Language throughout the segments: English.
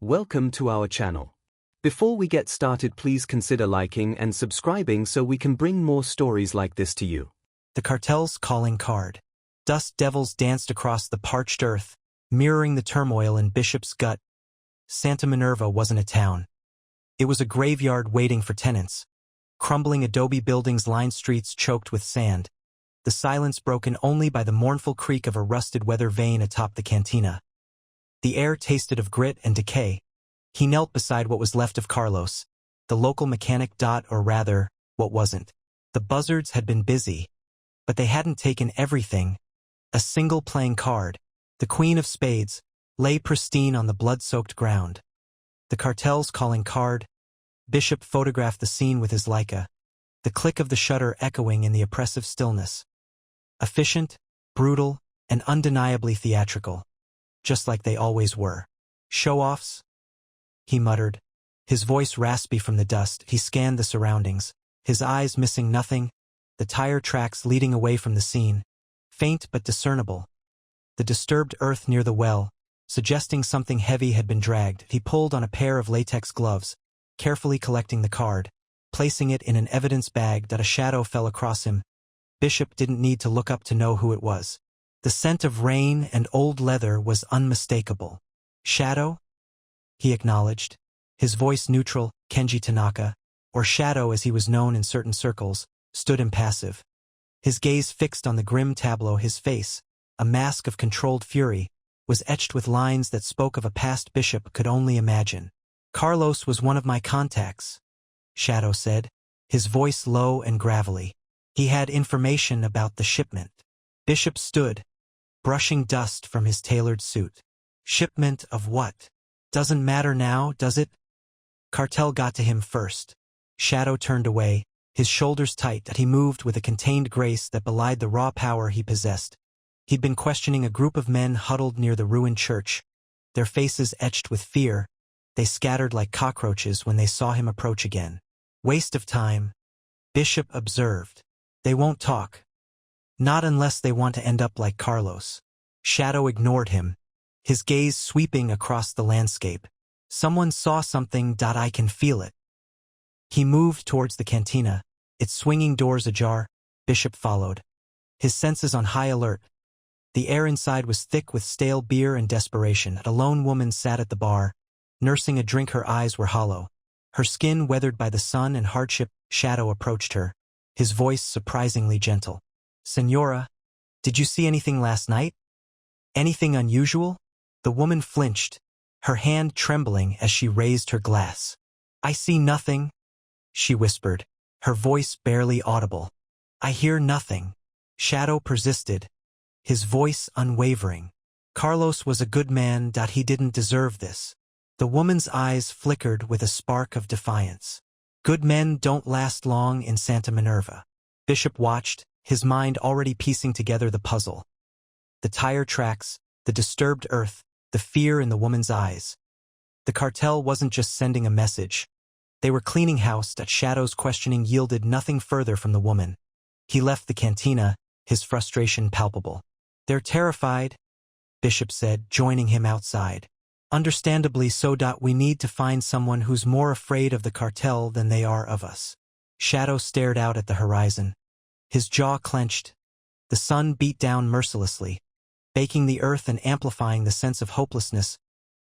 Welcome to our channel. Before we get started, please consider liking and subscribing so we can bring more stories like this to you. The Cartel's calling card. Dust devils danced across the parched earth, mirroring the turmoil in Bishop's gut. Santa Minerva wasn't a town. It was a graveyard waiting for tenants. Crumbling adobe buildings lined streets choked with sand, the silence broken only by the mournful creak of a rusted weather vane atop the cantina. The air tasted of grit and decay. He knelt beside what was left of Carlos, the local mechanic. Or rather, what wasn't. The buzzards had been busy, but they hadn't taken everything. A single playing card, the Queen of Spades, lay pristine on the blood-soaked ground. The Cartel's calling card. Bishop photographed the scene with his Leica, the click of the shutter echoing in the oppressive stillness. Efficient, brutal, and undeniably theatrical. Just like they always were. Show-offs? He muttered, his voice raspy from the dust. He scanned the surroundings, his eyes missing nothing, the tire tracks leading away from the scene, faint but discernible. The disturbed earth near the well, suggesting something heavy had been dragged. He pulled on a pair of latex gloves, carefully collecting the card, placing it in an evidence bag. A shadow fell across him. Bishop didn't need to look up to know who it was. The scent of rain and old leather was unmistakable. Shadow? He acknowledged, his voice neutral. Kenji Tanaka, or Shadow as he was known in certain circles, stood impassive. His gaze fixed on the grim tableau. His face, a mask of controlled fury, was etched with lines that spoke of a past Bishop could only imagine. Carlos was one of my contacts, Shadow said, his voice low and gravelly. He had information about the shipment. Bishop stood, brushing dust from his tailored suit. Shipment of what? Doesn't matter now, does it? Cartel got to him first. Shadow turned away, his shoulders tight. He moved with a contained grace that belied the raw power he possessed. He'd been questioning a group of men huddled near the ruined church, their faces etched with fear. They scattered like cockroaches when they saw him approach again. Waste of time, Bishop observed. They won't talk. Not unless they want to end up like Carlos. Shadow ignored him, his gaze sweeping across the landscape. Someone saw something. I can feel it. He moved towards the cantina, its swinging doors ajar. Bishop followed, his senses on high alert. The air inside was thick with stale beer and desperation. A lone woman sat at the bar, nursing a drink. Her eyes were hollow, her skin weathered by the sun and hardship. Shadow approached her, his voice surprisingly gentle. Senora, did you see anything last night? Anything unusual? The woman flinched, her hand trembling as she raised her glass. I see nothing, she whispered, her voice barely audible. I hear nothing. Shadow persisted, his voice unwavering. Carlos was a good man. He didn't deserve this. The woman's eyes flickered with a spark of defiance. Good men don't last long in Santa Minerva. Bishop watched, his mind already piecing together the puzzle. The tire tracks, the disturbed earth, the fear in the woman's eyes. The Cartel wasn't just sending a message. They were cleaning house. Shadow's questioning yielded nothing further from the woman. He left the cantina, his frustration palpable. They're terrified, Bishop said, joining him outside. Understandably so. We need to find someone who's more afraid of the Cartel than they are of us. Shadow stared out at the horizon, his jaw clenched. The sun beat down mercilessly, baking the earth and amplifying the sense of hopelessness.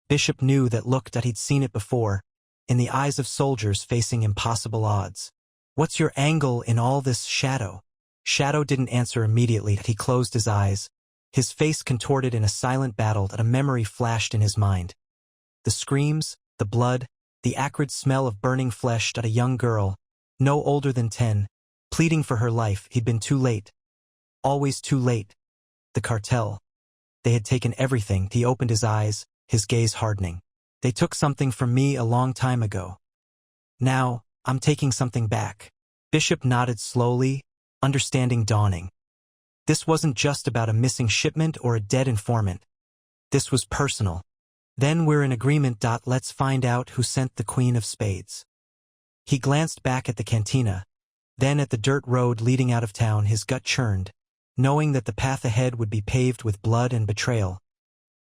Bishop knew that look. He'd seen it before, in the eyes of soldiers facing impossible odds. What's your angle in all this, Shadow? Shadow didn't answer immediately. He closed his eyes, his face contorted in a silent battle. A memory flashed in his mind. The screams, the blood, the acrid smell of burning flesh. A young girl, no older than 10, pleading for her life. He'd been too late. Always too late. The Cartel. They had taken everything. He opened his eyes, his gaze hardening. They took something from me a long time ago. Now, I'm taking something back. Bishop nodded slowly, understanding dawning. This wasn't just about a missing shipment or a dead informant. This was personal. Then we're in agreement. Let's find out who sent the Queen of Spades. He glanced back at the cantina, then at the dirt road leading out of town. His gut churned, knowing that the path ahead would be paved with blood and betrayal.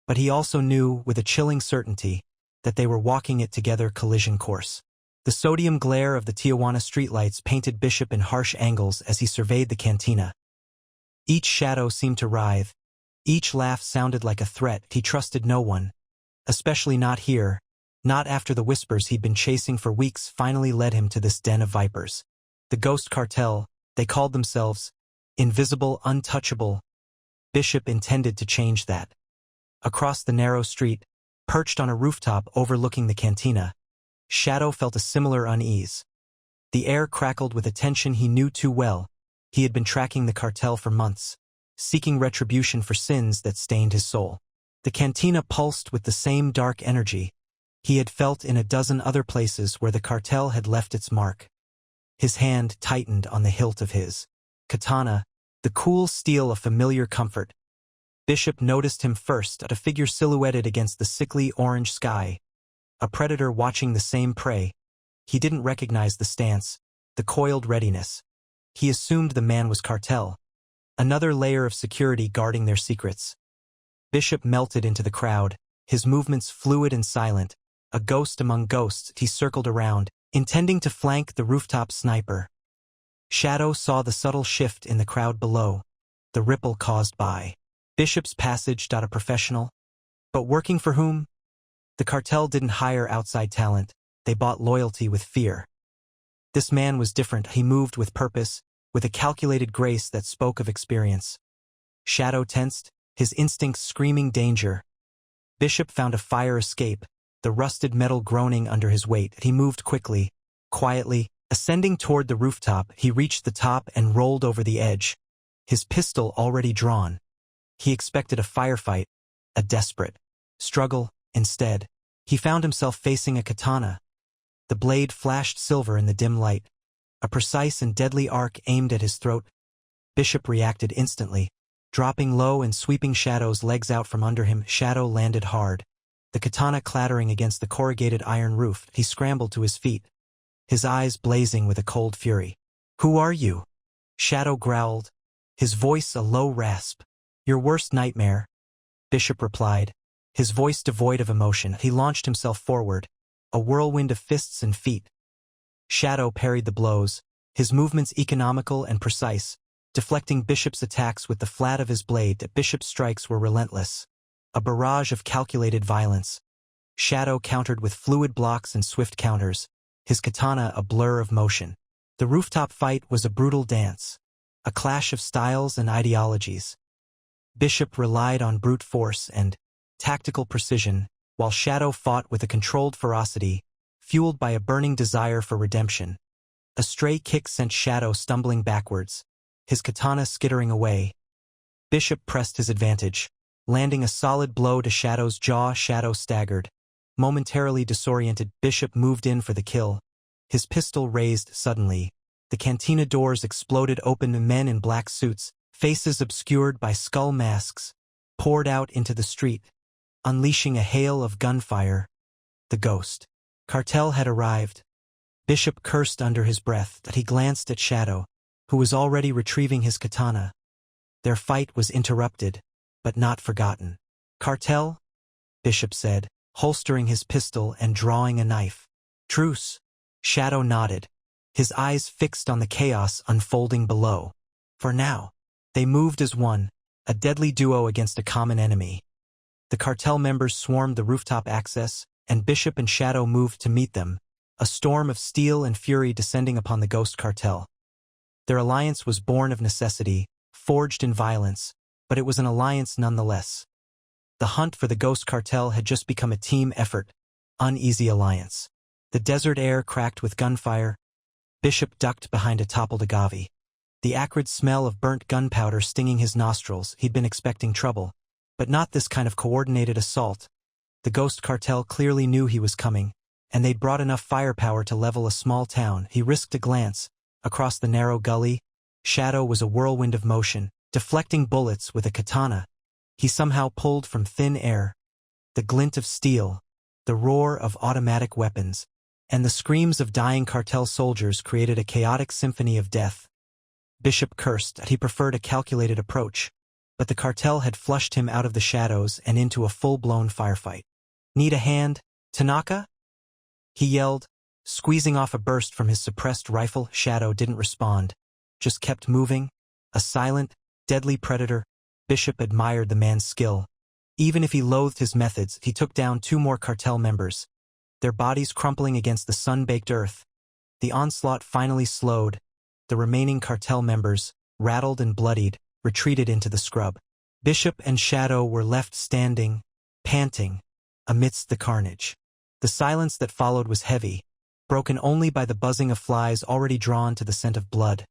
But he also knew, with a chilling certainty, that they were walking it together collision course. The sodium glare of the Tijuana streetlights painted Bishop in harsh angles as he surveyed the cantina. Each shadow seemed to writhe. Each laugh sounded like a threat. He trusted no one. Especially not here, not after the whispers he'd been chasing for weeks finally led him to this den of vipers. The Ghost Cartel, they called themselves. Invisible, untouchable. Bishop intended to change that. Across the narrow street, perched on a rooftop overlooking the cantina, Shadow felt a similar unease. The air crackled with a tension he knew too well. He had been tracking the cartel for months, seeking retribution for sins that stained his soul. The cantina pulsed with the same dark energy he had felt in a dozen other places where the cartel had left its mark. His hand tightened on the hilt of his katana, the cool steel of familiar comfort. Bishop noticed him first, a figure silhouetted against the sickly orange sky. A predator watching the same prey. He didn't recognize the stance, the coiled readiness. He assumed the man was Cartel. Another layer of security guarding their secrets. Bishop melted into the crowd, his movements fluid and silent. A ghost among ghosts, he circled around, intending to flank the rooftop sniper. Shadow saw the subtle shift in the crowd below, the ripple caused by Bishop's passage. A professional. But working for whom? The cartel didn't hire outside talent, they bought loyalty with fear. This man was different. He moved with purpose, with a calculated grace that spoke of experience. Shadow tensed, his instincts screaming danger. Bishop found a fire escape, the rusted metal groaning under his weight. He moved quickly, quietly, ascending toward the rooftop. He reached the top and rolled over the edge, his pistol already drawn. He expected a firefight, a desperate struggle. Instead, he found himself facing a katana. The blade flashed silver in the dim light, a precise and deadly arc aimed at his throat. Bishop reacted instantly, dropping low and sweeping Shadow's legs out from under him. Shadow landed hard, the katana clattering against the corrugated iron roof. He scrambled to his feet, his eyes blazing with a cold fury. "Who are you?" Shadow growled, his voice a low rasp. "Your worst nightmare," Bishop replied, his voice devoid of emotion. He launched himself forward, a whirlwind of fists and feet. Shadow parried the blows, his movements economical and precise, deflecting Bishop's attacks with the flat of his blade. Bishop's strikes were relentless, a barrage of calculated violence. Shadow countered with fluid blocks and swift counters, his katana a blur of motion. The rooftop fight was a brutal dance, a clash of styles and ideologies. Bishop relied on brute force and tactical precision, while Shadow fought with a controlled ferocity, fueled by a burning desire for redemption. A stray kick sent Shadow stumbling backwards, his katana skittering away. Bishop pressed his advantage, landing a solid blow to Shadow's jaw. Shadow staggered. Momentarily disoriented, Bishop moved in for the kill, his pistol raised suddenly. The cantina doors exploded open. Men in black suits, faces obscured by skull masks, poured out into the street, unleashing a hail of gunfire. The Ghost Cartel had arrived. Bishop cursed under his breath, but he glanced at Shadow, who was already retrieving his katana. Their fight was interrupted, but not forgotten. "Cartel?" Bishop said, holstering his pistol and drawing a knife. "Truce." Shadow nodded, his eyes fixed on the chaos unfolding below. For now, they moved as one, a deadly duo against a common enemy. The cartel members swarmed the rooftop access, and Bishop and Shadow moved to meet them, a storm of steel and fury descending upon the Ghost Cartel. Their alliance was born of necessity, forged in violence, but it was an alliance nonetheless. The hunt for the Ghost Cartel had just become a team effort, uneasy alliance. The desert air cracked with gunfire. Bishop ducked behind a toppled agave, the acrid smell of burnt gunpowder stinging his nostrils. He'd been expecting trouble, but not this kind of coordinated assault. The Ghost Cartel clearly knew he was coming, and they'd brought enough firepower to level a small town. He risked a glance. Across the narrow gully, Shadow was a whirlwind of motion, deflecting bullets with a katana. He somehow pulled from thin air. The glint of steel, the roar of automatic weapons, and the screams of dying cartel soldiers created a chaotic symphony of death. Bishop cursed that he preferred a calculated approach, but the cartel had flushed him out of the shadows and into a full-blown firefight. "Need a hand?" Tanaka? He yelled, squeezing off a burst from his suppressed rifle. Shadow didn't respond, just kept moving, a silent, deadly predator. Bishop admired the man's skill. Even if he loathed his methods, he took down 2 more cartel members, their bodies crumpling against the sun-baked earth. The onslaught finally slowed. The remaining cartel members, rattled and bloodied, retreated into the scrub. Bishop and Shadow were left standing, panting, amidst the carnage. The silence that followed was heavy, broken only by the buzzing of flies already drawn to the scent of blood.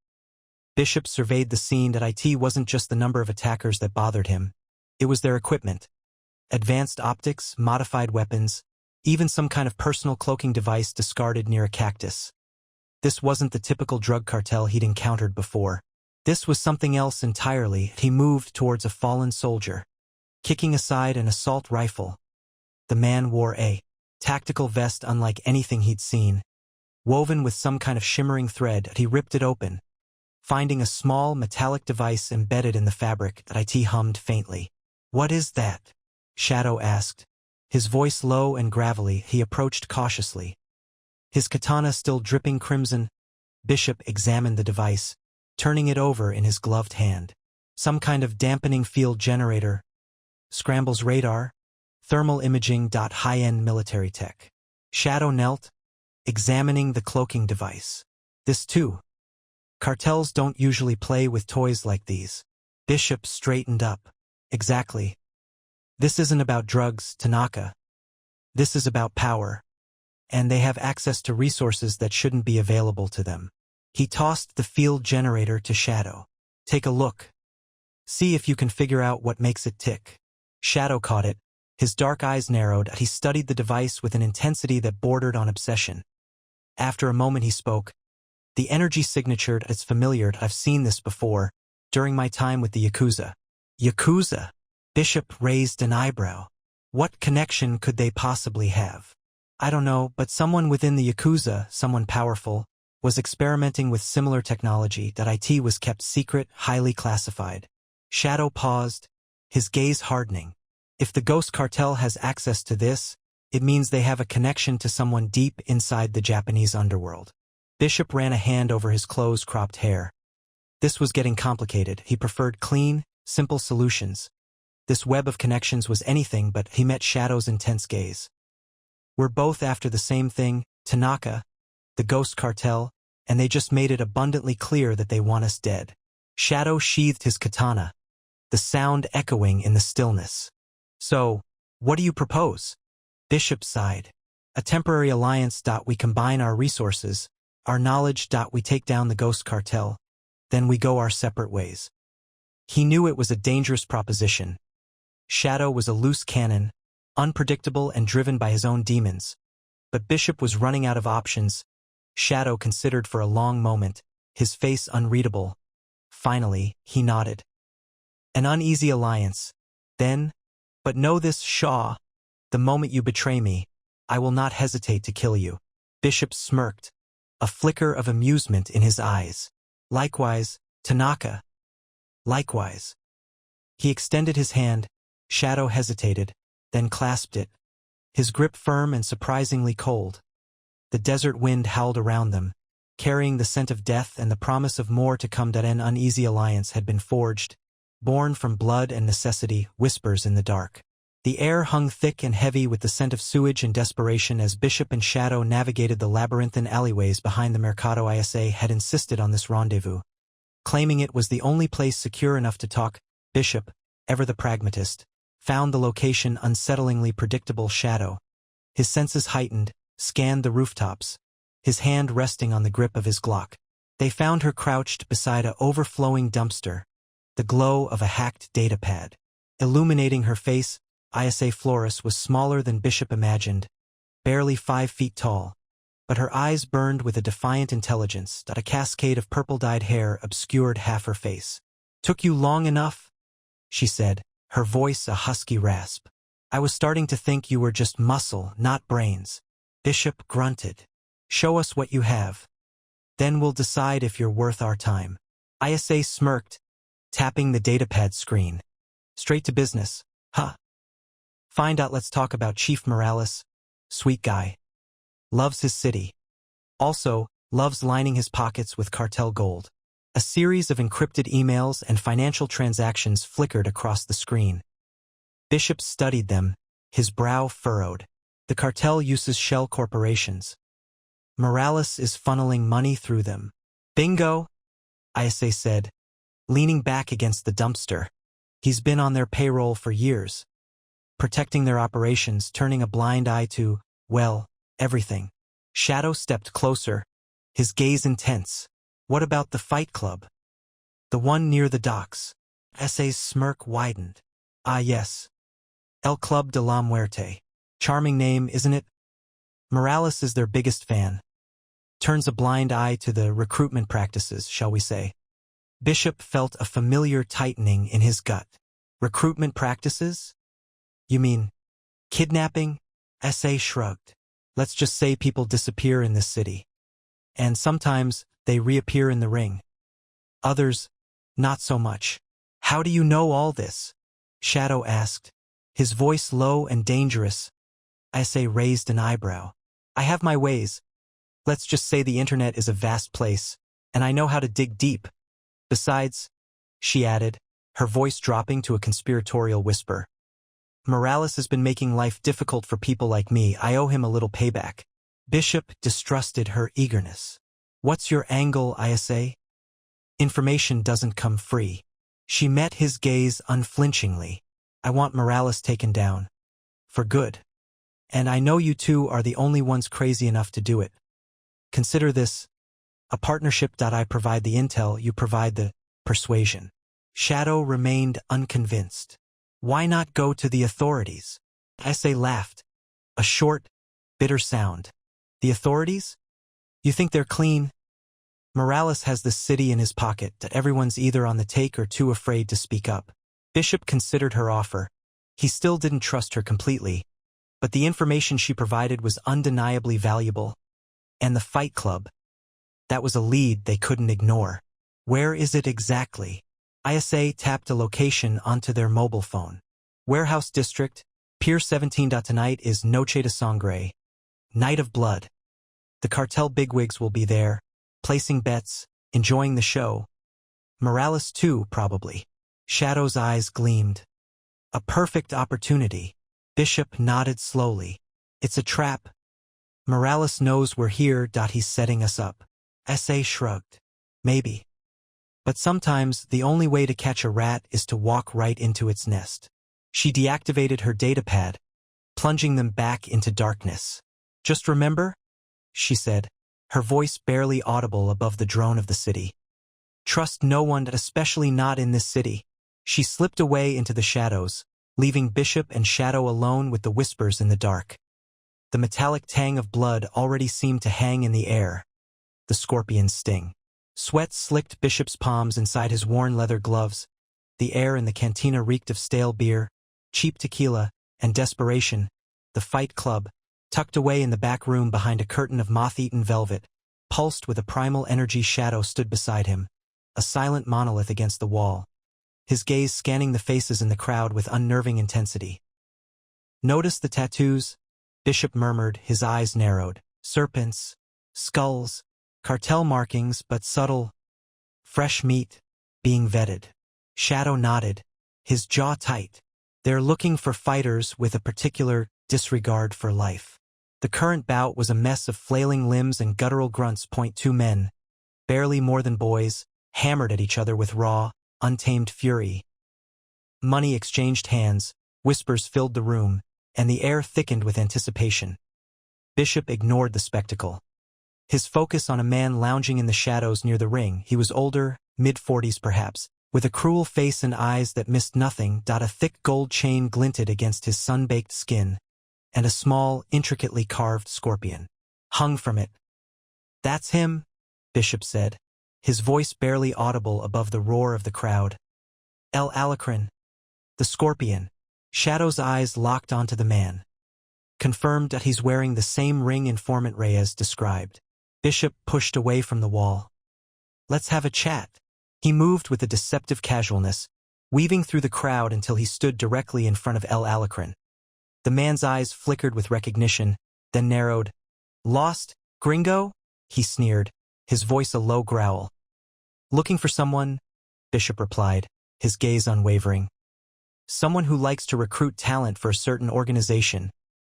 Bishop surveyed the scene. It wasn't just the number of attackers that bothered him. It was their equipment. Advanced optics, modified weapons, even some kind of personal cloaking device discarded near a cactus. This wasn't the typical drug cartel he'd encountered before. This was something else entirely. He moved towards a fallen soldier, kicking aside an assault rifle. The man wore a tactical vest unlike anything he'd seen. Woven with some kind of shimmering thread, he ripped it open, finding a small metallic device embedded in the fabric. It hummed faintly. "What is that?" Shadow asked. His voice low and gravelly. He approached cautiously, his katana still dripping crimson. Bishop examined the device, turning it over in his gloved hand. Some kind of dampening field generator. Scrambles radar. Thermal imaging. High-end military tech. Shadow knelt, examining the cloaking device. This too. Cartels don't usually play with toys like these. Bishop straightened up. Exactly. This isn't about drugs, Tanaka. This is about power. And they have access to resources that shouldn't be available to them. He tossed the field generator to Shadow. "Take a look. See if you can figure out what makes it tick." Shadow caught it. His dark eyes narrowed. He studied the device with an intensity that bordered on obsession. After a moment he spoke. "The energy signature, it's familiar. I've seen this before, during my time with the Yakuza." Yakuza? Bishop raised an eyebrow. What connection could they possibly have? "I don't know, but someone within the Yakuza, someone powerful, was experimenting with similar technology. It was kept secret, highly classified." Shadow paused, his gaze hardening. If the Ghost Cartel has access to this, it means they have a connection to someone deep inside the Japanese underworld. Bishop ran a hand over his close-cropped hair. This was getting complicated. He preferred clean, simple solutions. This web of connections was anything but. He met Shadow's intense gaze. "We're both after the same thing, Tanaka, the Ghost Cartel, and they just made it abundantly clear that they want us dead." Shadow sheathed his katana, the sound echoing in the stillness. "So, what do you propose?" Bishop sighed. "A temporary alliance. We combine our resources, our knowledge. We take down the Ghost Cartel, then we go our separate ways." He knew it was a dangerous proposition. Shadow was a loose cannon, unpredictable and driven by his own demons. But Bishop was running out of options. Shadow considered for a long moment, his face unreadable. Finally, he nodded. "An uneasy alliance. Then, but know this, Shaw, the moment you betray me, I will not hesitate to kill you." Bishop smirked, a flicker of amusement in his eyes. "Likewise, Tanaka. Likewise." He extended his hand. Shadow hesitated, then clasped it, his grip firm and surprisingly cold. The desert wind howled around them, carrying the scent of death and the promise of more to come. An uneasy alliance had been forged, born from blood and necessity. Whispers in the dark. The air hung thick and heavy with the scent of sewage and desperation as Bishop and Shadow navigated the labyrinthine alleyways behind the Mercado. Isa had insisted on this rendezvous, claiming it was the only place secure enough to talk. Bishop, ever the pragmatist, found the location unsettlingly predictable. Shadow, his senses heightened, scanned the rooftops, his hand resting on the grip of his Glock. They found her crouched beside a overflowing dumpster, the glow of a hacked datapad illuminating her face. Isa Flores was smaller than Bishop imagined, barely 5 feet tall, but her eyes burned with a defiant intelligence. A cascade of purple-dyed hair obscured half her face. "Took you long enough?" she said, her voice a husky rasp. "I was starting to think you were just muscle, not brains." Bishop grunted. "Show us what you have. Then we'll decide if you're worth our time." Isa smirked, tapping the datapad screen. "Straight to business, huh? Find out. Let's talk about Chief Morales, Sweet guy. Loves his city. Also, loves lining his pockets with cartel gold. A series of encrypted emails and financial transactions flickered across the screen. Bishop studied them, his brow furrowed. The cartel uses shell corporations. Morales is funneling money through them. Bingo, Isa said, leaning back against the dumpster. He's been on their payroll for years, protecting their operations, turning a blind eye to, well, everything. Shadow stepped closer, his gaze intense. What about the Fight Club? The one near the docks. Isa's smirk widened. Ah yes. El Club de la Muerte. Charming name, isn't it? Morales is their biggest fan. Turns a blind eye to the recruitment practices, shall we say. Bishop felt a familiar tightening in his gut. Recruitment practices? You mean kidnapping? Isa shrugged. Let's just say people disappear in this city. And sometimes they reappear in the ring. Others, not so much. How do you know all this? Shadow asked, his voice low and dangerous. Isa raised an eyebrow. I have my ways. Let's just say the internet is a vast place, and I know how to dig deep. Besides, she added, her voice dropping to a conspiratorial whisper, Morales has been making life difficult for people like me. I owe him a little payback. Bishop distrusted her eagerness. What's your angle, Isa? Information doesn't come free. She met his gaze unflinchingly. I want Morales taken down. For good. And I know you two are the only ones crazy enough to do it. Consider this a partnership. I provide the intel, you provide the persuasion. Shadow remained unconvinced. Why not go to the authorities? Isa laughed. A short, bitter sound. The authorities? You think they're clean? Morales has the city in his pocket that everyone's either on the take or too afraid to speak up. Bishop considered her offer. He still didn't trust her completely, but the information she provided was undeniably valuable. And the Fight Club. That was a lead they couldn't ignore. Where is it exactly? Isa tapped a location onto their mobile phone. Warehouse District, Pier 17. Tonight is Noche de Sangre, Night of Blood. The cartel bigwigs will be there, placing bets, enjoying the show. Morales too, probably. Shadow's eyes gleamed. A perfect opportunity. Bishop nodded slowly. It's a trap. Morales knows we're here. He's setting us up. Isa shrugged. Maybe. But sometimes the only way to catch a rat is to walk right into its nest. She deactivated her datapad, plunging them back into darkness. Just remember, she said, her voice barely audible above the drone of the city. Trust no one, especially not in this city. She slipped away into the shadows, leaving Bishop and Shadow alone with the whispers in the dark. The metallic tang of blood already seemed to hang in the air. The scorpion's sting. Sweat slicked Bishop's palms inside his worn leather gloves. The air in the cantina reeked of stale beer, cheap tequila, and desperation. The Fight Club, tucked away in the back room behind a curtain of moth-eaten velvet, pulsed with a primal energy. Shadow stood beside him, a silent monolith against the wall, his gaze scanning the faces in the crowd with unnerving intensity. Notice the tattoos? Bishop murmured, his eyes narrowed. Serpents, skulls, cartel markings, but subtle. Fresh meat, being vetted. Shadow nodded, his jaw tight. They're looking for fighters with a particular disregard for life. The current bout was a mess of flailing limbs and guttural grunts. Two men, barely more than boys, hammered at each other with raw, untamed fury. Money exchanged hands, whispers filled the room, and the air thickened with anticipation. Bishop ignored the spectacle. His focus on a man lounging in the shadows near the ring. He was older, mid-40s perhaps, with a cruel face and eyes that missed nothing. A thick gold chain glinted against his sun-baked skin, and a small, intricately carved scorpion hung from it. That's him, Bishop said, his voice barely audible above the roar of the crowd. El Alacrán. The scorpion. Shadow's eyes locked onto the man. Confirmed that he's wearing the same ring informant Reyes described. Bishop pushed away from the wall. Let's have a chat. He moved with a deceptive casualness, weaving through the crowd until he stood directly in front of El Alacrán. The man's eyes flickered with recognition, then narrowed. Lost, gringo? He sneered, his voice a low growl. Looking for someone? Bishop replied, his gaze unwavering. Someone who likes to recruit talent for a certain organization.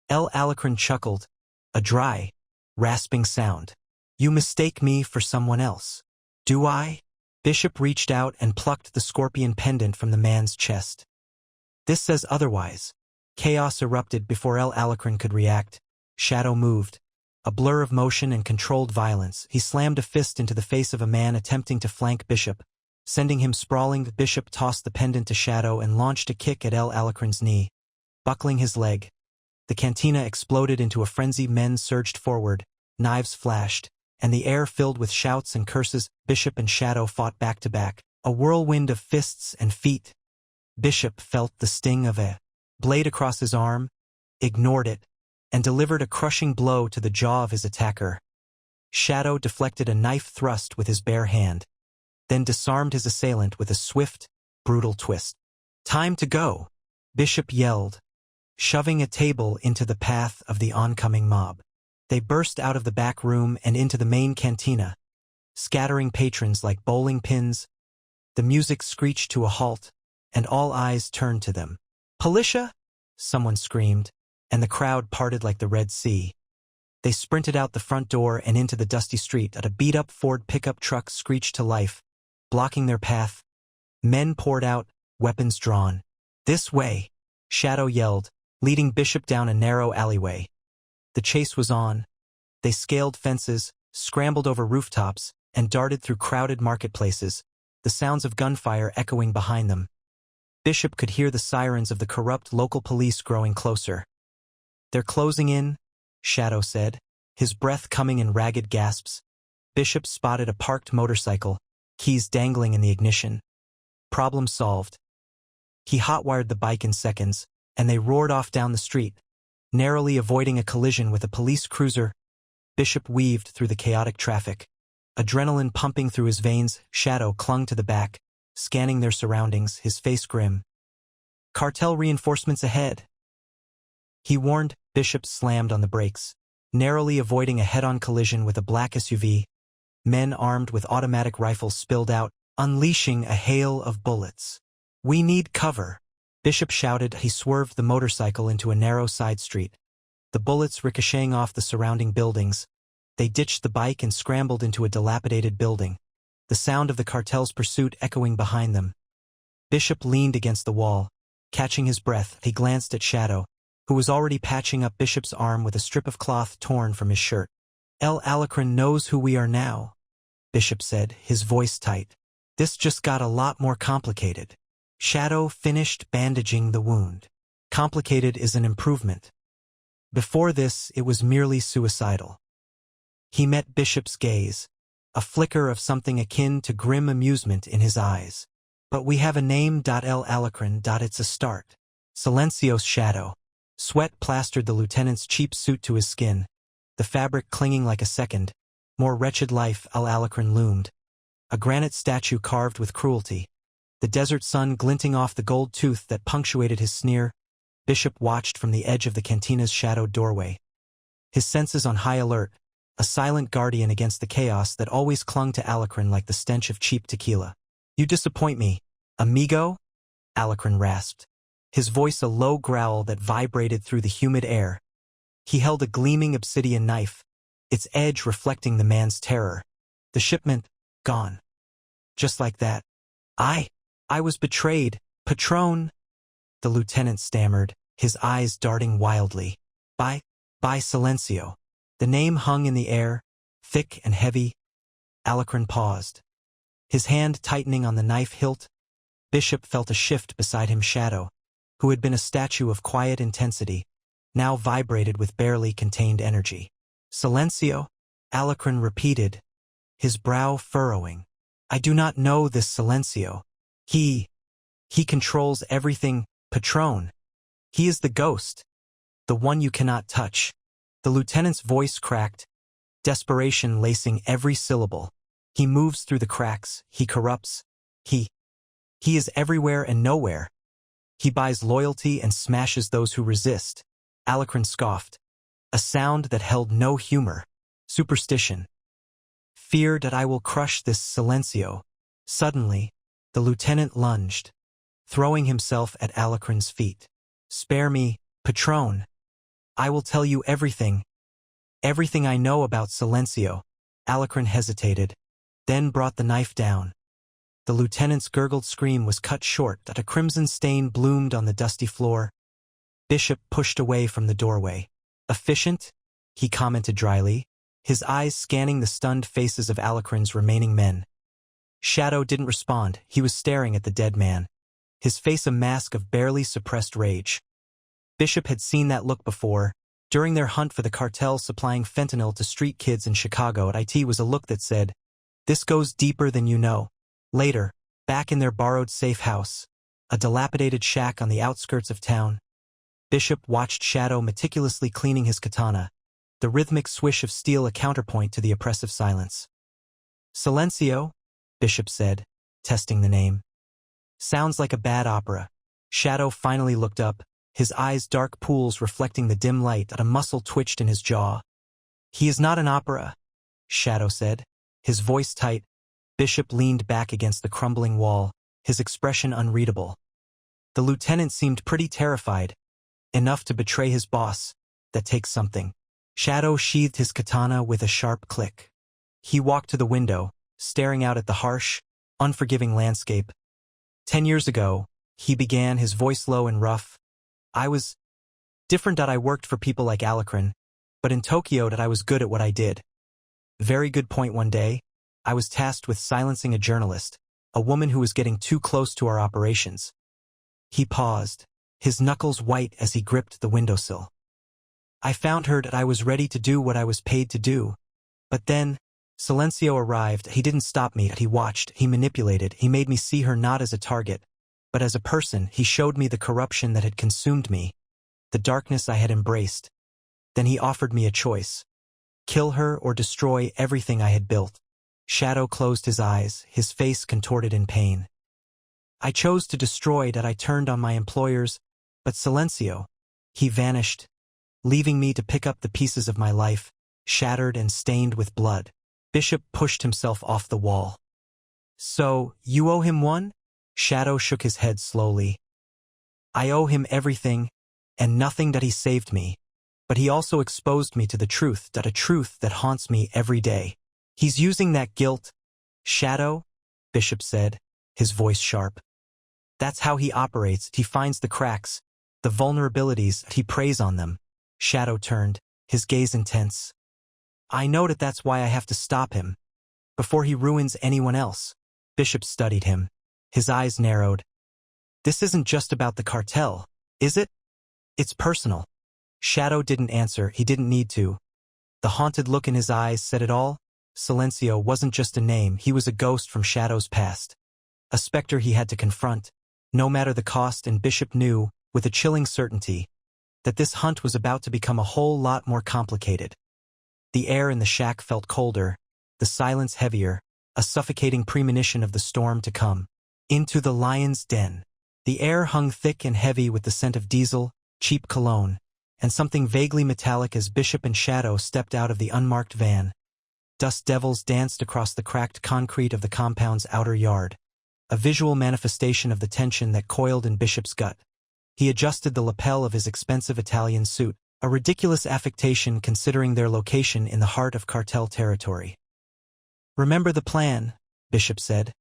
El Alacrán chuckled, a dry, rasping sound. You mistake me for someone else. Do I? Bishop reached out and plucked the scorpion pendant from the man's chest. This says otherwise. Chaos erupted before El Alacrán could react. Shadow moved. A blur of motion and controlled violence, he slammed a fist into the face of a man attempting to flank Bishop. Sending him sprawling, Bishop tossed the pendant to Shadow and launched a kick at El Alacrán's knee. Buckling his leg. The cantina exploded into a frenzy. Men surged forward, knives flashed, and the air filled with shouts and curses. Bishop and Shadow fought back to back, a whirlwind of fists and feet. Bishop felt the sting of a blade across his arm, ignored it, and delivered a crushing blow to the jaw of his attacker. Shadow deflected a knife thrust with his bare hand, then disarmed his assailant with a swift, brutal twist. Time to go, Bishop yelled, shoving a table into the path of the oncoming mob. They burst out of the back room and into the main cantina, scattering patrons like bowling pins. The music screeched to a halt, and all eyes turned to them. Policia? Someone screamed, and the crowd parted like the Red Sea. They sprinted out the front door and into the dusty street. A beat-up Ford pickup truck screeched to life, blocking their path. Men poured out, weapons drawn. This way, Shadow yelled, leading Bishop down a narrow alleyway. The chase was on. They scaled fences, scrambled over rooftops, and darted through crowded marketplaces, the sounds of gunfire echoing behind them. Bishop could hear the sirens of the corrupt local police growing closer. They're closing in, Shadow said, his breath coming in ragged gasps. Bishop spotted a parked motorcycle, keys dangling in the ignition. Problem solved. He hotwired the bike in seconds, and they roared off down the street, narrowly avoiding a collision with a police cruiser. Bishop weaved through the chaotic traffic. Adrenaline pumping through his veins, Shadow clung to the back, scanning their surroundings, his face grim. Cartel reinforcements ahead, he warned. Bishop slammed on the brakes, narrowly avoiding a head-on collision with a black SUV. Men armed with automatic rifles spilled out, unleashing a hail of bullets. We need cover, Bishop shouted. He swerved the motorcycle into a narrow side street, the bullets ricocheting off the surrounding buildings. They ditched the bike and scrambled into a dilapidated building, the sound of the cartel's pursuit echoing behind them. Bishop leaned against the wall. Catching his breath, he glanced at Shadow, who was already patching up Bishop's arm with a strip of cloth torn from his shirt. El Alacrán knows who we are now, Bishop said, his voice tight. This just got a lot more complicated. Shadow finished bandaging the wound. Complicated is an improvement. Before this, it was merely suicidal. He met Bishop's gaze, a flicker of something akin to grim amusement in his eyes. But we have a name. El Alacrán. It's a start. Silencios. Shadow. Sweat plastered the lieutenant's cheap suit to his skin, the fabric clinging like a second, more wretched life. El Alacrán loomed, a granite statue carved with cruelty, the desert sun glinting off the gold tooth that punctuated his sneer. Bishop watched from the edge of the cantina's shadowed doorway, his senses on high alert, a silent guardian against the chaos that always clung to Alacrán like the stench of cheap tequila. You disappoint me, amigo, Alacrán rasped, his voice a low growl that vibrated through the humid air. He held a gleaming obsidian knife, its edge reflecting the man's terror. The shipment, gone. Just like that. I was betrayed, Patron, the lieutenant stammered, his eyes darting wildly. By Silencio. The name hung in the air, thick and heavy. Alacrán paused, his hand tightening on the knife hilt. Bishop felt a shift beside him. Shadow, who had been a statue of quiet intensity, now vibrated with barely contained energy. Silencio? Alacrán repeated, his brow furrowing. I do not know this Silencio. He controls everything, Patron. He is the ghost, the one you cannot touch. The lieutenant's voice cracked, desperation lacing every syllable. He moves through the cracks, he corrupts. He is everywhere and nowhere. He buys loyalty and smashes those who resist. Alacrán scoffed, a sound that held no humor. Superstition. Fear that I will crush this silencio. Suddenly, the lieutenant lunged, throwing himself at Alacran's feet. Spare me, Patron. I will tell you everything. Everything I know about silencio. Alacran hesitated, then brought the knife down. The lieutenant's gurgled scream was cut short that a crimson stain bloomed on the dusty floor. Bishop pushed away from the doorway. Efficient? He commented dryly, his eyes scanning the stunned faces of Alacran's remaining men. Shadow didn't respond. He was staring at the dead man, his face a mask of barely suppressed rage. Bishop had seen that look before. During their hunt for the cartel supplying fentanyl to street kids in Chicago, it was a look that said, "This goes deeper than you know." Later, back in their borrowed safe house, a dilapidated shack on the outskirts of town, Bishop watched Shadow meticulously cleaning his katana, the rhythmic swish of steel a counterpoint to the oppressive silence. "Silencio," Bishop said, testing the name. "Sounds like a bad opera." Shadow finally looked up, his eyes dark pools reflecting the dim light that a muscle twitched in his jaw. "He is not an opera," Shadow said, his voice tight. Bishop leaned back against the crumbling wall, his expression unreadable. The lieutenant seemed pretty terrified. Enough to betray his boss. That takes something. Shadow sheathed his katana with a sharp click. He walked to the window, staring out at the harsh, unforgiving landscape. 10 years ago, he began, his voice low and rough. I was different. I worked for people like Alacran, but in Tokyo I was good at what I did. Very good point. One day, I was tasked with silencing a journalist, a woman who was getting too close to our operations. He paused, his knuckles white as he gripped the windowsill. I found her that I was ready to do what I was paid to do. But then, Silencio arrived. He didn't stop me. He watched, he manipulated, he made me see her not as a target, but as a person. He showed me the corruption that had consumed me, the darkness I had embraced. Then he offered me a choice. Kill her or destroy everything I had built. Shadow closed his eyes, his face contorted in pain. I chose to destroy that. I turned on my employers, but Silencio, he vanished, leaving me to pick up the pieces of my life, shattered and stained with blood. Bishop pushed himself off the wall. So, you owe him one? Shadow shook his head slowly. I owe him everything, and nothing. That he saved me. But he also exposed me to the truth, a truth that haunts me every day. He's using that guilt. Shadow, Bishop said, his voice sharp. That's how he operates. He finds the cracks, the vulnerabilities, he preys on them. Shadow turned, his gaze intense. I know that's why I have to stop him, before he ruins anyone else. Bishop studied him, his eyes narrowed. This isn't just about the cartel, is it? It's personal. Shadow didn't answer. He didn't need to. The haunted look in his eyes said it all. Silencio wasn't just a name. He was a ghost from Shadow's past, a specter he had to confront, no matter the cost. And Bishop knew, with a chilling certainty, that this hunt was about to become a whole lot more complicated. The air in the shack felt colder, the silence heavier, a suffocating premonition of the storm to come. Into the lion's den. The air hung thick and heavy with the scent of diesel, cheap cologne, and something vaguely metallic as Bishop and Shadow stepped out of the unmarked van. Dust devils danced across the cracked concrete of the compound's outer yard, a visual manifestation of the tension that coiled in Bishop's gut. He adjusted the lapel of his expensive Italian suit, a ridiculous affectation considering their location in the heart of cartel territory. Remember the plan, Bishop said,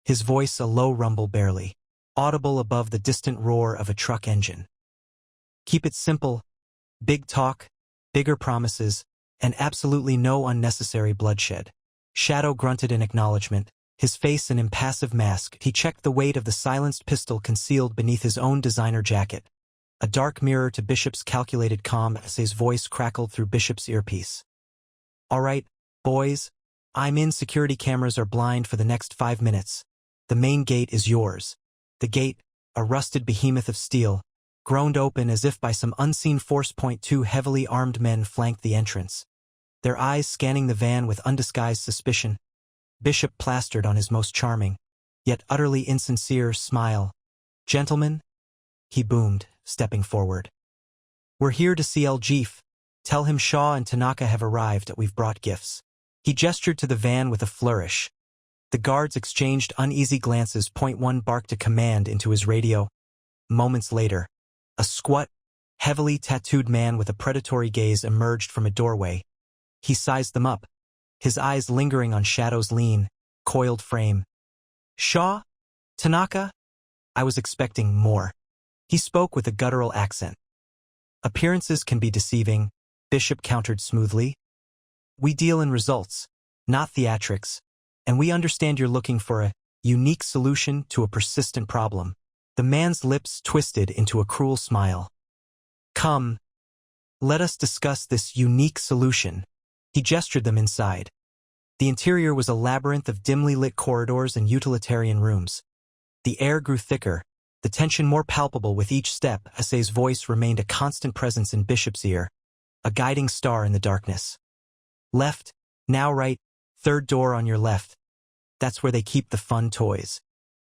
his voice a low rumble barely audible above the distant roar of a truck engine. Keep it simple, big talk, bigger promises, and absolutely no unnecessary bloodshed. Shadow grunted in acknowledgement, his face an impassive mask. He checked the weight of the silenced pistol concealed beneath his own designer jacket, a dark mirror to Bishop's calculated calm as his voice crackled through Bishop's earpiece. All right, boys, I'm in. Security cameras are blind for the next 5 minutes. The main gate is yours. The gate, a rusted behemoth of steel, groaned open as if by some unseen force. Two heavily armed men flanked the entrance, their eyes scanning the van with undisguised suspicion. Bishop plastered on his most charming, yet utterly insincere smile. Gentlemen, he boomed, stepping forward. We're here to see El Jeef, Tell him Shaw and Tanaka have arrived, we've brought gifts. He gestured to the van with a flourish. The guards exchanged uneasy glances. Point one barked a command into his radio. Moments later, a squat, heavily tattooed man with a predatory gaze emerged from a doorway. He sized them up, his eyes lingering on Shadow's lean, coiled frame. Shaw? Tanaka? I was expecting more. He spoke with a guttural accent. Appearances can be deceiving, Bishop countered smoothly. We deal in results, not theatrics, and we understand you're looking for a unique solution to a persistent problem. The man's lips twisted into a cruel smile. Come, let us discuss this unique solution. He gestured them inside. The interior was a labyrinth of dimly lit corridors and utilitarian rooms. The air grew thicker, the tension more palpable with each step. Assay's voice remained a constant presence in Bishop's ear, a guiding star in the darkness. Left, now right, third door on your left. That's where they keep the fun toys.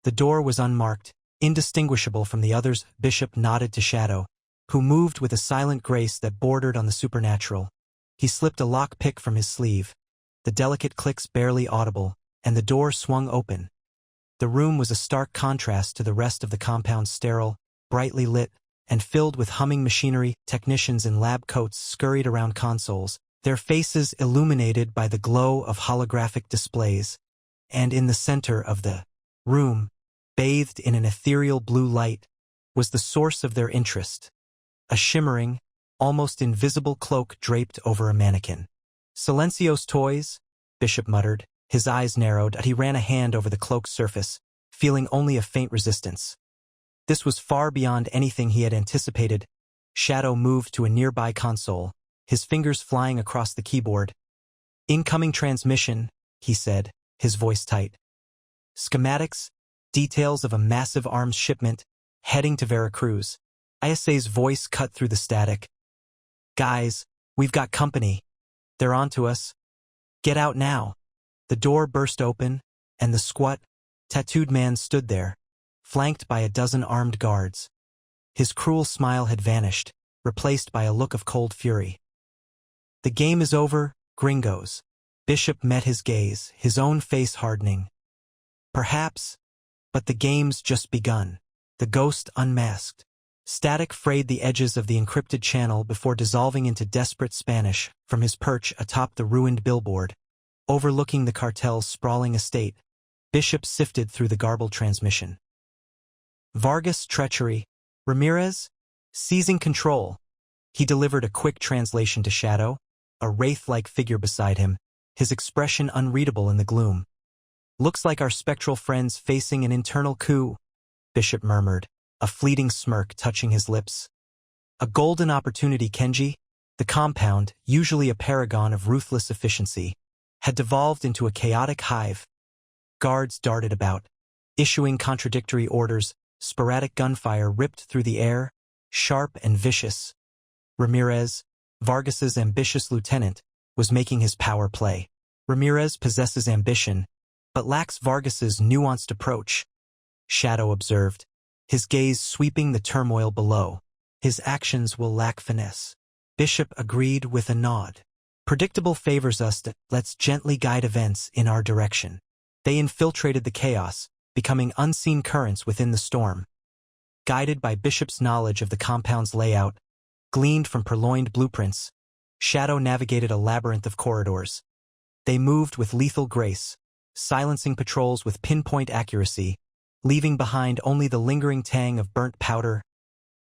The door was unmarked, indistinguishable from the others. Bishop nodded to Shadow, who moved with a silent grace that bordered on the supernatural. He slipped a lock-pick from his sleeve, the delicate clicks barely audible, and the door swung open. The room was a stark contrast to the rest of the compound, sterile, brightly lit, and filled with humming machinery. Technicians in lab coats scurried around consoles, their faces illuminated by the glow of holographic displays. And in the center of the room, bathed in an ethereal blue light, was the source of their interest. A shimmering, almost invisible cloak draped over a mannequin. Silencio's toys, Bishop muttered. His eyes narrowed as he ran a hand over the cloak's surface, feeling only a faint resistance. This was far beyond anything he had anticipated. Shadow moved to a nearby console, his fingers flying across the keyboard. Incoming transmission, he said, his voice tight. Schematics, details of a massive arms shipment, heading to Veracruz. Ayasei's voice cut through the static. Guys, we've got company. They're onto us. Get out now. The door burst open, and the squat, tattooed man stood there, flanked by a dozen armed guards. His cruel smile had vanished, replaced by a look of cold fury. The game is over, gringos. Bishop met his gaze, his own face hardening. Perhaps, but the game's just begun. The ghost unmasked. Static frayed the edges of the encrypted channel before dissolving into desperate Spanish from his perch atop the ruined billboard. Overlooking the cartel's sprawling estate, Bishop sifted through the garbled transmission. Vargas treachery. Ramirez seizing control. He delivered a quick translation to Shadow, a wraith-like figure beside him, his expression unreadable in the gloom. Looks like our spectral friend's facing an internal coup, Bishop murmured, a fleeting smirk touching his lips. A golden opportunity, Kenji. The compound, usually a paragon of ruthless efficiency, had devolved into a chaotic hive. Guards darted about, issuing contradictory orders. Sporadic gunfire ripped through the air, sharp and vicious. Ramirez, Vargas's ambitious lieutenant, was making his power play. Ramirez possesses ambition, but lacks Vargas's nuanced approach, Shadow observed, his gaze sweeping the turmoil below. His actions will lack finesse. Bishop agreed with a nod. Predictable favors us that let's gently guide events in our direction. They infiltrated the chaos, becoming unseen currents within the storm. Guided by Bishop's knowledge of the compound's layout, gleaned from purloined blueprints, Shadow navigated a labyrinth of corridors. They moved with lethal grace, silencing patrols with pinpoint accuracy, leaving behind only the lingering tang of burnt powder.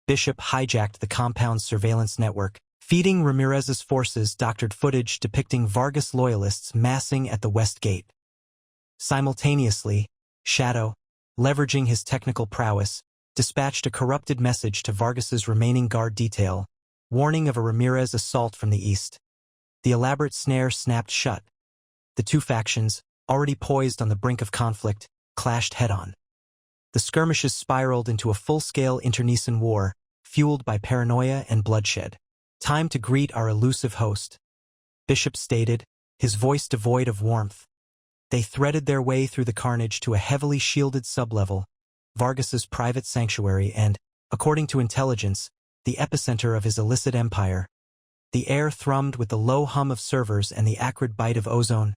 Bishop hijacked the compound's surveillance network, feeding Ramirez's forces doctored footage depicting Vargas loyalists massing at the West Gate. Simultaneously, Shadow, leveraging his technical prowess, dispatched a corrupted message to Vargas's remaining guard detail, warning of a Ramirez assault from the east. The elaborate snare snapped shut. The two factions, already poised on the brink of conflict, clashed head-on. The skirmishes spiraled into a full-scale internecine war, fueled by paranoia and bloodshed. Time to greet our elusive host, Bishop stated, his voice devoid of warmth. They threaded their way through the carnage to a heavily shielded sublevel, Vargas's private sanctuary and, according to intelligence, the epicenter of his illicit empire. The air thrummed with the low hum of servers and the acrid bite of ozone.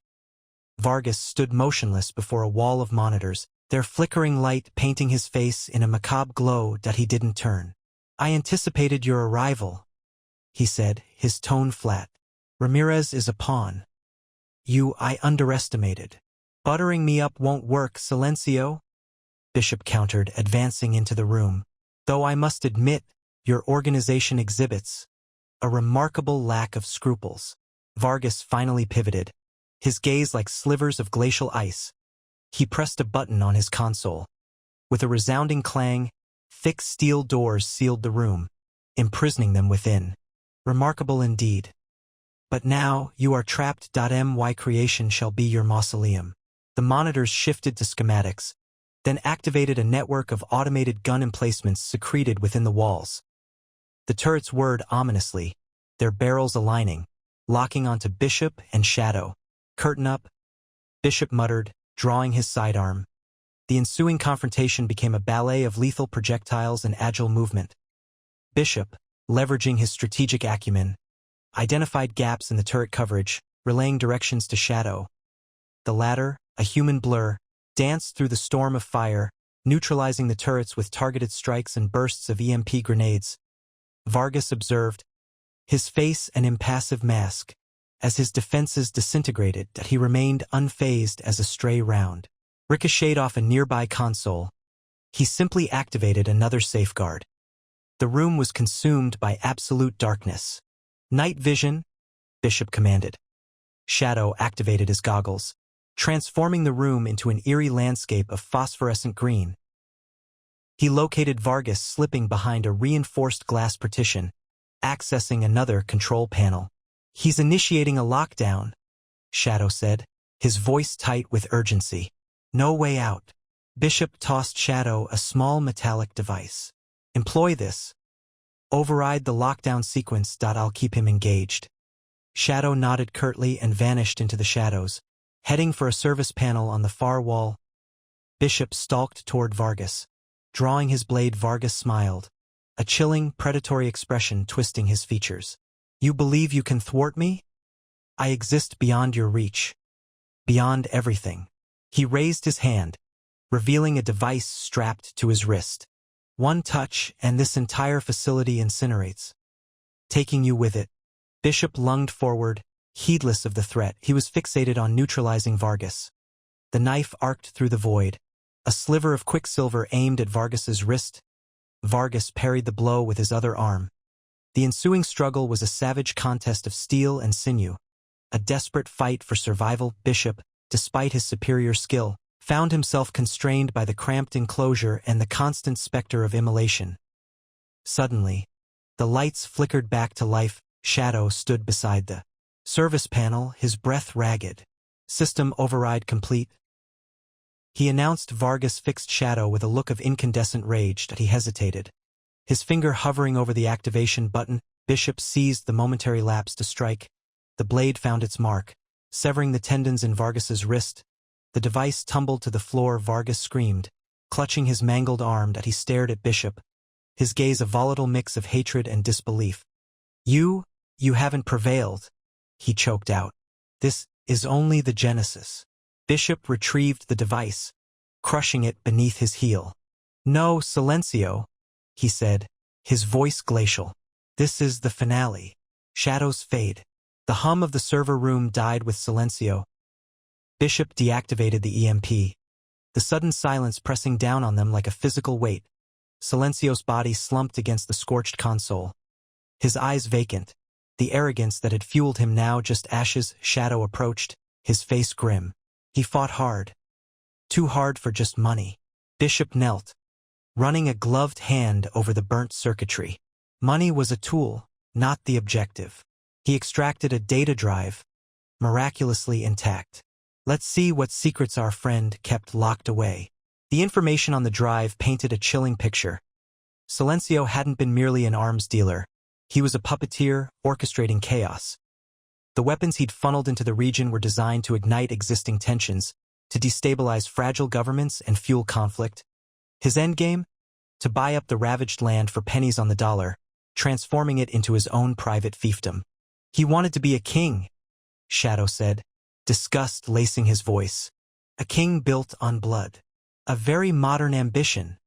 Vargas stood motionless before a wall of monitors, their flickering light painting his face in a macabre glow that he didn't turn. "I anticipated your arrival," he said, his tone flat. "Ramirez is a pawn. I underestimated. Buttering me up won't work, Silencio," Bishop countered, advancing into the room. "Though I must admit, your organization exhibits a remarkable lack of scruples." Vargas finally pivoted, his gaze like slivers of glacial ice. He pressed a button on his console. With a resounding clang, thick steel doors sealed the room, imprisoning them within. "Remarkable indeed. But now you are trapped. My creation shall be your mausoleum." The monitors shifted to schematics, then activated a network of automated gun emplacements secreted within the walls. The turrets whirred ominously, their barrels aligning, locking onto Bishop and Shadow. "Curtain up," Bishop muttered, drawing his sidearm. The ensuing confrontation became a ballet of lethal projectiles and agile movement. Bishop, leveraging his strategic acumen, identified gaps in the turret coverage, relaying directions to Shadow. The latter, a human blur, danced through the storm of fire, neutralizing the turrets with targeted strikes and bursts of EMP grenades. Vargas observed, his face an impassive mask, as his defenses disintegrated, that he remained unfazed as a stray round ricocheted off a nearby console. He simply activated another safeguard. The room was consumed by absolute darkness. "Night vision," Bishop commanded. Shadow activated his goggles, transforming the room into an eerie landscape of phosphorescent green. He located Vargas slipping behind a reinforced glass partition, accessing another control panel. "He's initiating a lockdown," Shadow said, his voice tight with urgency. "No way out." Bishop tossed Shadow a small metallic device. "Employ this. Override the lockdown sequence. I'll keep him engaged." Shadow nodded curtly and vanished into the shadows, heading for a service panel on the far wall. Bishop stalked toward Vargas. Drawing his blade, Vargas smiled, a chilling, predatory expression twisting his features. "You believe you can thwart me? I exist beyond your reach. Beyond everything." He raised his hand, revealing a device strapped to his wrist. "One touch, and this entire facility incinerates. Taking you with it." Bishop lunged forward, heedless of the threat. He was fixated on neutralizing Vargas. The knife arced through the void, a sliver of quicksilver aimed at Vargas's wrist. Vargas parried the blow with his other arm. The ensuing struggle was a savage contest of steel and sinew, a desperate fight for survival. Bishop, despite his superior skill, found himself constrained by the cramped enclosure and the constant specter of immolation. Suddenly, the lights flickered back to life. Shadow stood beside the service panel, his breath ragged. "System override complete." He announced. Vargas fixed Shadow with a look of incandescent rage that he hesitated. His finger hovering over the activation button, Bishop seized the momentary lapse to strike. The blade found its mark, severing the tendons in Vargas's wrist. The device tumbled to the floor. Vargas screamed, clutching his mangled arm that he stared at Bishop, his gaze a volatile mix of hatred and disbelief. You haven't prevailed," he choked out. "This is only the genesis." Bishop retrieved the device, crushing it beneath his heel. "No, Silencio," he said, his voice glacial. "This is the finale." Shadows fade. The hum of the server room died with Silencio. Bishop deactivated the EMP, the sudden silence pressing down on them like a physical weight. Silencio's body slumped against the scorched console, his eyes vacant, the arrogance that had fueled him now just ashes. Shadow approached, his face grim. He fought hard. Too hard for just money. Bishop knelt, running a gloved hand over the burnt circuitry. Money was a tool, not the objective. He extracted a data drive, miraculously intact. Let's see what secrets our friend kept locked away. The information on the drive painted a chilling picture. Silencio hadn't been merely an arms dealer. He was a puppeteer, orchestrating chaos. The weapons he'd funneled into the region were designed to ignite existing tensions, to destabilize fragile governments and fuel conflict. His endgame? To buy up the ravaged land for pennies on the dollar, transforming it into his own private fiefdom. He wanted to be a king, Shadow said, disgust lacing his voice. A king built on blood. A very modern ambition,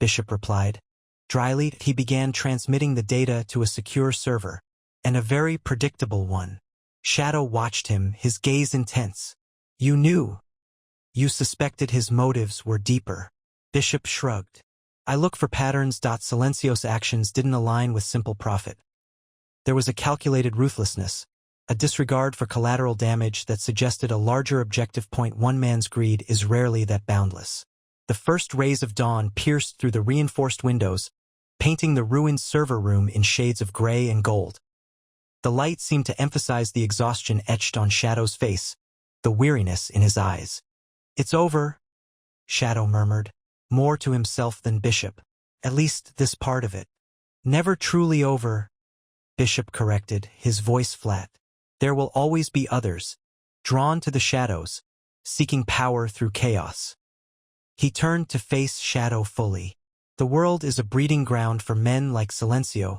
Bishop replied. Dryly, he began transmitting the data to a secure server, and a very predictable one. Shadow watched him, his gaze intense. You knew. You suspected his motives were deeper. Bishop shrugged. I look for patterns. Silencios' actions didn't align with simple profit. There was a calculated ruthlessness, a disregard for collateral damage that suggested a larger objective. One man's greed is rarely that boundless. The first rays of dawn pierced through the reinforced windows, painting the ruined server room in shades of gray and gold. The light seemed to emphasize the exhaustion etched on Shadow's face, the weariness in his eyes. It's over, Shadow murmured, more to himself than Bishop. At least this part of it. Never truly over, Bishop corrected, his voice flat. There will always be others, drawn to the shadows, seeking power through chaos. He turned to face Shadow fully. The world is a breeding ground for men like Silencio.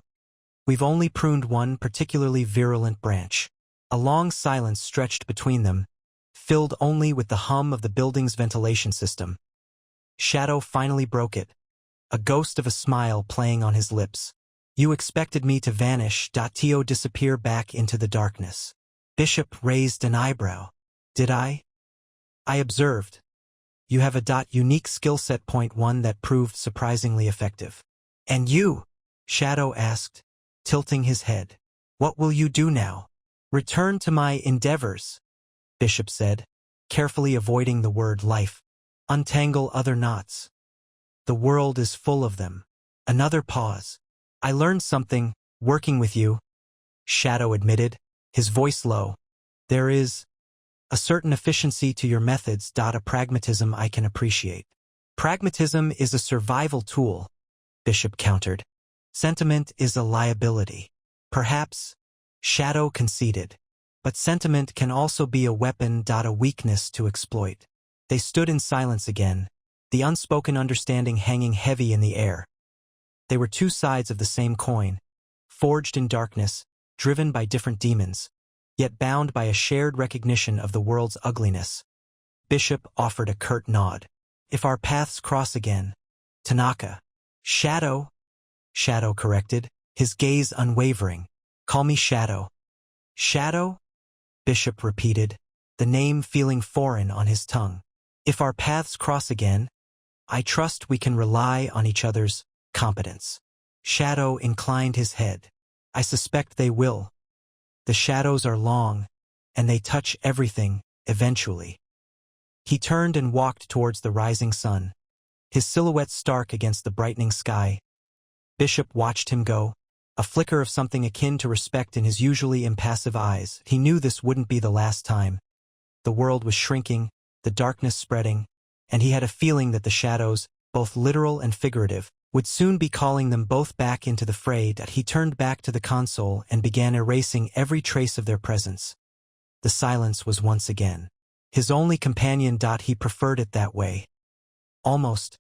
We've only pruned one particularly virulent branch. A long silence stretched between them, filled only with the hum of the building's ventilation system. Shadow finally broke it, a ghost of a smile playing on his lips. You expected me to vanish. To disappear back into the darkness. Bishop raised an eyebrow. Did I? I observed. You have a unique skill set. One that proved surprisingly effective. And you? Shadow asked, tilting his head. What will you do now? Return to my endeavors, Bishop said, carefully avoiding the word life. Untangle other knots. The world is full of them. Another pause. I learned something, working with you, Shadow admitted, his voice low. There is a certain efficiency to your methods. A pragmatism I can appreciate. Pragmatism is a survival tool, Bishop countered. Sentiment is a liability. Perhaps, Shadow conceded. But sentiment can also be a weapon. A weakness to exploit. They stood in silence again, the unspoken understanding hanging heavy in the air. They were two sides of the same coin, forged in darkness, driven by different demons, yet bound by a shared recognition of the world's ugliness. Bishop offered a curt nod. If our paths cross again, Tanaka. Shadow corrected, his gaze unwavering. Call me Shadow. Shadow? Bishop repeated, the name feeling foreign on his tongue. If our paths cross again, I trust we can rely on each other's competence. Shadow inclined his head. I suspect they will. The shadows are long, and they touch everything, eventually. He turned and walked towards the rising sun, his silhouette stark against the brightening sky. Bishop watched him go, a flicker of something akin to respect in his usually impassive eyes. He knew this wouldn't be the last time. The world was shrinking, the darkness spreading, and he had a feeling that the shadows, both literal and figurative, would soon be calling them both back into the fray. He turned back to the console and began erasing every trace of their presence. The silence was once again his only companion. He preferred it that way. Almost